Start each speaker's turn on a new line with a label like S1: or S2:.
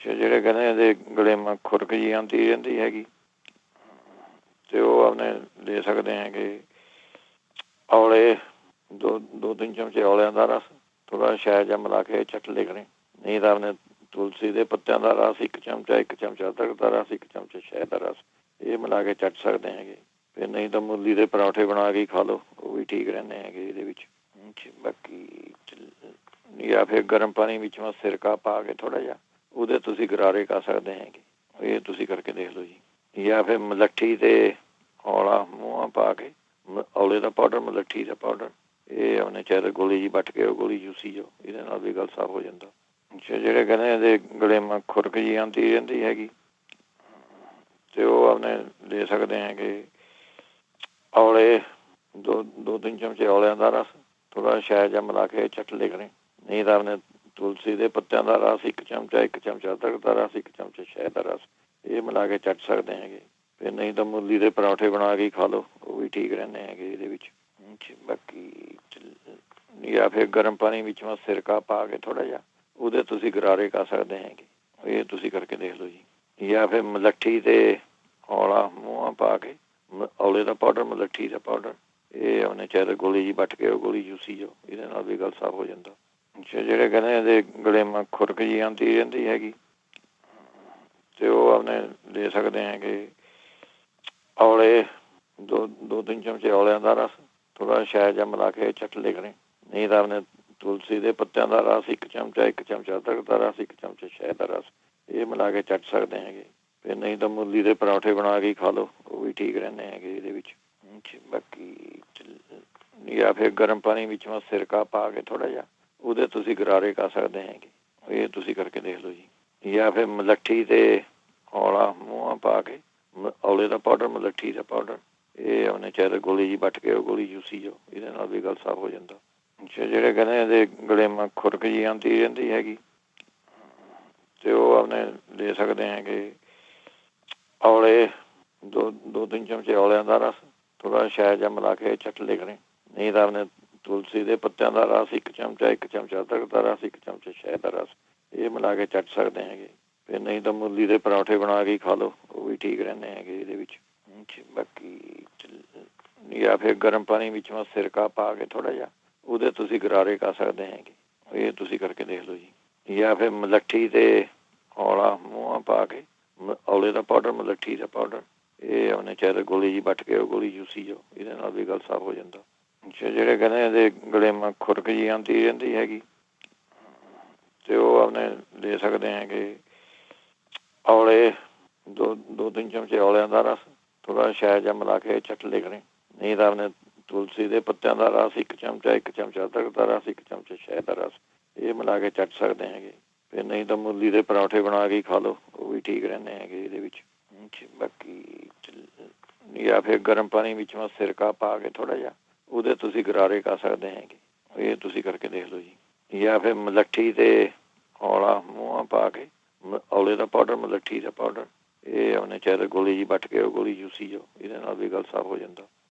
S1: ਜਿਹੜੇ ਕਹਿੰਦੇ ਇਹਦੇ ਗਲੇਮਾ ਖੁਰਕ ਜੀ ਆਉਂਦੀ ਰਹਿੰਦੀ ਹੈਗੀ ਤੇ ਉਹ ਆਪਣੇ ਲੈ ਸਕਦੇ ਆ ਕਿ ਔਲੇ ਦੋ ਤਿੰਨ ਚਮਚੇ ਔਲਿਆਂ ਦਾ ਰਸ, ਥੋੜਾ ਸ਼ਹਿਦ ਜਾਂ ਮਿਲਾ ਕੇ ਚੱਟ ਲਿਖਣੇ। ਨਹੀਂ ਤਾਂ ਆਪਣੇ ਤੁਲਸੀ ਦੇ ਪੱਤਿਆਂ ਦਾ ਰਸ ਇੱਕ ਚਮਚਾ ਅਦਰਕ ਦਾ ਰਸ, ਇੱਕ ਚਮਚਾ ਸ਼ਹਿਦ ਦਾ ਰਸ, ਇਹ ਮਿਲਾ ਕੇ ਚੱਟ ਸਕਦੇ ਹੈਗੇ। ਫਿਰ ਨਹੀਂ ਤਾਂ ਮੂਲੀ ਦੇ ਪਰੌਂਠੇ ਬਣਾ ਕੇ ਖਾ ਲਓ, ਉਹ ਵੀ ਠੀਕ ਰਹਿੰਦੇ ਹੈਗੇ ਇਹਦੇ ਵਿੱਚ। ਬਾਕੀ ਜਾਂ ਫਿਰ ਗਰਮ ਪਾਣੀ ਵਿੱਚ ਸਿਰਕਾ ਪਾ ਕੇ ਥੋੜਾ ਜਿਹਾ ਉਹਦੇ ਤੁਸੀਂ ਗਰਾਰੇ ਕਰ ਸਕਦੇ ਹੈਗੇ। ਇਹ ਤੁਸੀਂ ਕਰਕੇ ਦੇਖ ਲਓ ਜੀ। ਜਾਂ ਫਿਰ ਮਲੱਠੀ ਤੇ ਔਲਾ ਮੂੰਹਾਂ ਪਾ ਕੇ, ਔਲੇ ਦਾ ਪਾਊਡਰ, ਮਲੱਠੀ ਦਾ ਪਾਊਡਰ, ਇਹ ਉਹਨੇ ਚਾਹੇ ਗੋਲੀ ਜੀ ਵੱਟ ਕੇ ਉਹ ਗੋਲੀ ਚੂਸੀ ਜਾਓ, ਇਹਦੇ ਨਾਲ ਵੀ ਗੱਲ ਸਾਫ਼ ਹੋ ਜਾਂਦਾ। ਜਿਹੜੇ ਕਹਿੰਦੇ ਇਹਦੇ ਗਲੇਮਾ ਖੁਰਕ ਜੀ ਆਉਂਦੀ ਰਹਿੰਦੀ ਹੈਗੀ ਤੇ ਉਹ ਆਪਣੇ ਲੈ ਸਕਦੇ ਆ ਕਿ ਔਲੇ ਦੋ ਤਿੰਨ ਚਮਚੇ ਔਲਿਆਂ ਦਾ ਰਸ, ਥੋੜਾ ਸ਼ਹਿਦ ਜਾਂ ਮਿਲਾ ਕੇ ਚੱਟ ਲਿਖਣੇ। ਨਹੀਂ ਤਾਂ ਆਪਣੇ ਤੁਲਸੀ ਦੇ ਪੱਤਿਆਂ ਦਾ ਰਸ ਇੱਕ ਚਮਚਾ ਅਦਰਕ ਦਾ ਰਸ, ਇੱਕ ਚਮਚਾ ਸ਼ਹਿਦ ਦਾ ਰਸ, ਇਹ ਮਿਲਾ ਕੇ ਚੱਟ ਸਕਦੇ ਹੈਗੇ। ਫਿਰ ਨਹੀਂ ਤਾਂ ਮੂਲੀ ਦੇ ਪਰੌਂਠੇ ਬਣਾ ਕੇ ਖਾ ਲਓ, ਉਹ ਵੀ ਠੀਕ ਰਹਿੰਦੇ ਹੈਗੇ ਇਹਦੇ ਵਿੱਚ। ਬਾਕੀ ਜਾਂ ਫਿਰ ਗਰਮ ਪਾਣੀ ਵਿੱਚ ਸਿਰਕਾ ਪਾ ਕੇ ਥੋੜਾ ਜਿਹਾ ਉਹਦੇ ਤੁਸੀਂ ਗਰਾਰੇ ਕਰ ਸਕਦੇ ਹੈਗੇ। ਇਹ ਤੁਸੀਂ ਕਰਕੇ ਦੇਖ ਲਓ ਜੀ। ਜਾਂ ਫਿਰ ਮਲੱਠੀ ਤੇ ਔਲਾ ਮੂੰਹਾਂ ਪਾ ਕੇ, ਔਲੇ ਦਾ ਪਾਊਡਰ, ਮਲੱਠੀ ਦਾ ਪਾਊਡਰ, ਇਹ ਉਹਨੇ ਚਾਹੇ ਗੋਲੀ ਜੀ ਵੱਟ ਕੇ ਉਹ ਗੋਲੀ ਚੂਸੀ ਜਾਓ, ਇਹਦੇ ਨਾਲ ਵੀ ਗੱਲ ਸਾਫ਼ ਹੋ ਜਾਂਦਾ। ਜਿਹੜੇ ਕਹਿੰਦੇ ਇਹਦੇ ਗਲੇਮਾ ਖੁਰਕ ਜੀ ਆਉਂਦੀ ਰਹਿੰਦੀ ਹੈਗੀ ਤੇ ਉਹ ਆਪਣੇ ਲੈ ਸਕਦੇ ਆ ਕਿ ਔਲੇ ਦੋ ਤਿੰਨ ਚਮਚੇ ਔਲਿਆਂ ਦਾ ਰਸ, ਥੋੜਾ ਸ਼ਹਿਦ ਜਾਂ ਮਿਲਾ ਕੇ ਚੱਟ ਲਿਖਣੇ। ਨਹੀਂ ਤਾਂ ਆਪਣੇ ਤੁਲਸੀ ਦੇ ਪੱਤਿਆਂ ਦਾ ਰਸ ਇੱਕ ਚਮਚਾ ਅਦਰਕ ਦਾ ਰਸ, ਇੱਕ ਚਮਚਾ ਸ਼ਹਿਦ ਦਾ ਰਸ, ਇਹ ਮਿਲਾ ਕੇ ਚੱਟ ਸਕਦੇ ਹੈਗੇ। ਫਿਰ ਨਹੀਂ ਤਾਂ ਮੂਲੀ ਦੇ ਪਰੌਂਠੇ ਬਣਾ ਕੇ ਖਾ ਲਓ, ਉਹ ਵੀ ਠੀਕ ਰਹਿੰਦੇ ਹੈਗੇ ਇਹਦੇ ਵਿੱਚ। ਬਾਕੀ ਜਾਂ ਫਿਰ ਗਰਮ ਪਾਣੀ ਵਿੱਚ ਸਿਰਕਾ ਪਾ ਕੇ ਥੋੜਾ ਜਿਹਾ ਉਹਦੇ ਤੁਸੀਂ ਗਰਾਰੇ ਕਰ ਸਕਦੇ ਹੈਗੇ। ਇਹ ਤੁਸੀਂ ਕਰਕੇ ਦੇਖ ਲਓ ਜੀ। ਜਾਂ ਫਿਰ ਮਲੱਠੀ ਤੇ ਔਲਾ ਮੂੰਹਾਂ ਪਾ ਕੇ, ਔਲੇ ਦਾ ਪਾਊਡਰ, ਮਲੱਠੀ ਦਾ ਪਾਊਡਰ, ਇਹ ਉਹਨੇ ਚਾਹੇ ਗੋਲੀ ਜੀ ਵੱਟ ਕੇ ਉਹ ਗੋਲੀ ਚੂਸੀ ਜਾਓ, ਇਹਦੇ ਨਾਲ ਵੀ ਗੱਲ ਸਾਫ਼ ਹੋ ਜਾਂਦਾ। ਜਿਹੜੇ ਕਹਿੰਦੇ ਇਹਦੇ ਗਲੇਮਾ ਖੁਰਕ ਜੀ ਆਉਂਦੀ ਰਹਿੰਦੀ ਹੈਗੀ ਤੇ ਉਹ ਆਪਣੇ ਲੈ ਸਕਦੇ ਆ ਕਿ ਔਲੇ ਦੋ ਤਿੰਨ ਚਮਚੇ ਔਲਿਆਂ ਦਾ ਰਸ, ਥੋੜਾ ਸ਼ਹਿਦ ਜਾਂ ਮਿਲਾ ਕੇ ਚੱਟ ਲਿਖਣੇ। ਨਹੀਂ ਤਾਂ ਆਪਣੇ ਤੁਲਸੀ ਦੇ ਪੱਤਿਆਂ ਦਾ ਰਸ ਇੱਕ ਚਮਚਾ ਅਦਰਕ ਦਾ ਰਸ, ਇੱਕ ਚਮਚਾ ਸ਼ਹਿਦ ਦਾ ਰਸ, ਇਹ ਮਿਲਾ ਕੇ ਚੱਟ ਸਕਦੇ ਹੈਗੇ। ਫਿਰ ਨਹੀਂ ਤਾਂ ਮੂਲੀ ਦੇ ਪਰੌਂਠੇ ਬਣਾ ਕੇ ਖਾ ਲਓ, ਉਹ ਵੀ ਠੀਕ ਰਹਿੰਦੇ ਹੈਗੇ ਇਹਦੇ ਵਿੱਚ। ਬਾਕੀ ਜਾਂ ਫਿਰ ਗਰਮ ਪਾਣੀ ਵਿੱਚ ਸਿਰਕਾ ਪਾ ਕੇ ਥੋੜਾ ਜਿਹਾ ਉਹਦੇ ਤੁਸੀਂ ਗਰਾਰੇ ਕਰ ਸਕਦੇ ਹੈਗੇ। ਇਹ ਤੁਸੀਂ ਕਰਕੇ ਦੇਖ ਲਓ ਜੀ। ਜਾਂ ਫਿਰ ਮਲੱਠੀ ਤੇ ਔਲਾ ਮੂੰਹਾਂ ਪਾ ਕੇ, ਔਲੇ ਦਾ ਪਾਊਡਰ, ਮਲੱਠੀ ਦਾ ਪਾਊਡਰ, ਇਹ ਉਹਨੇ ਚਾਹੇ ਗੋਲੀ ਜੀ ਵੱਟ ਕੇ ਉਹ ਗੋਲੀ ਚੂਸੀ ਜਾਓ, ਇਹਦੇ ਨਾਲ ਵੀ ਗੱਲ ਸਾਫ਼ ਹੋ ਜਾਂਦਾ। ਜਿਹੜੇ ਕਹਿੰਦੇ ਇਹਦੇ ਗਲੇਮਾ ਖੁਰਕ ਜੀ ਆਉਂਦੀ ਰਹਿੰਦੀ ਹੈਗੀ ਤੇ ਉਹ ਆਪਣੇ ਲੈ ਸਕਦੇ ਆ ਕਿ ਔਲੇ ਦੋ ਤਿੰਨ ਚਮਚੇ ਔਲਿਆਂ ਦਾ ਰਸ, ਥੋੜਾ ਸ਼ਹਿਦ ਜਾਂ ਮਿਲਾ ਕੇ ਚੱਟ ਲਿਖਣੇ। ਨਹੀਂ ਤਾਂ ਆਪਣੇ ਤੁਲਸੀ ਦੇ ਪੱਤਿਆਂ ਦਾ ਰਸ ਇੱਕ ਚਮਚਾ ਅਦਰਕ ਦਾ ਰਸ, ਇੱਕ ਚਮਚਾ ਸ਼ਹਿਦ ਦਾ ਰਸ, ਇਹ ਮਿਲਾ ਕੇ ਚੱਟ ਸਕਦੇ ਹੈਗੇ। ਫਿਰ ਨਹੀਂ ਤਾਂ ਮੂਲੀ ਦੇ ਪਰੌਂਠੇ ਬਣਾ ਕੇ ਖਾ ਲਓ, ਉਹ ਵੀ ਠੀਕ ਰਹਿੰਦੇ ਹੈਗੇ ਇਹਦੇ ਵਿੱਚ। ਬਾਕੀ ਜਾਂ ਫਿਰ ਗਰਮ ਪਾਣੀ ਵਿੱਚ ਸਿਰਕਾ ਪਾ ਕੇ ਥੋੜਾ ਜਿਹਾ ਉਹਦੇ ਤੁਸੀਂ ਗਰਾਰੇ ਕਰ ਸਕਦੇ ਹੈਗੇ। ਇਹ ਤੁਸੀਂ ਕਰਕੇ ਦੇਖ ਲਓ ਜੀ। ਜਾਂ ਫਿਰ ਮਲੱਠੀ ਤੇ ਔਲਾ ਮੂੰਹਾਂ ਪਾ ਕੇ, ਔਲੇ ਦਾ ਪਾਊਡਰ, ਮਲੱਠੀ ਦਾ ਪਾਊਡਰ, ਇਹ ਉਹਨੇ ਚਾਹੇ ਗੋਲੀ ਜੀ ਵੱਟ ਕੇ ਉਹ ਗੋਲੀ ਚੂਸੀ ਜਾਓ, ਇਹਦੇ ਨਾਲ ਵੀ ਗੱਲ ਸਾਫ਼ ਹੋ ਜਾਂਦਾ।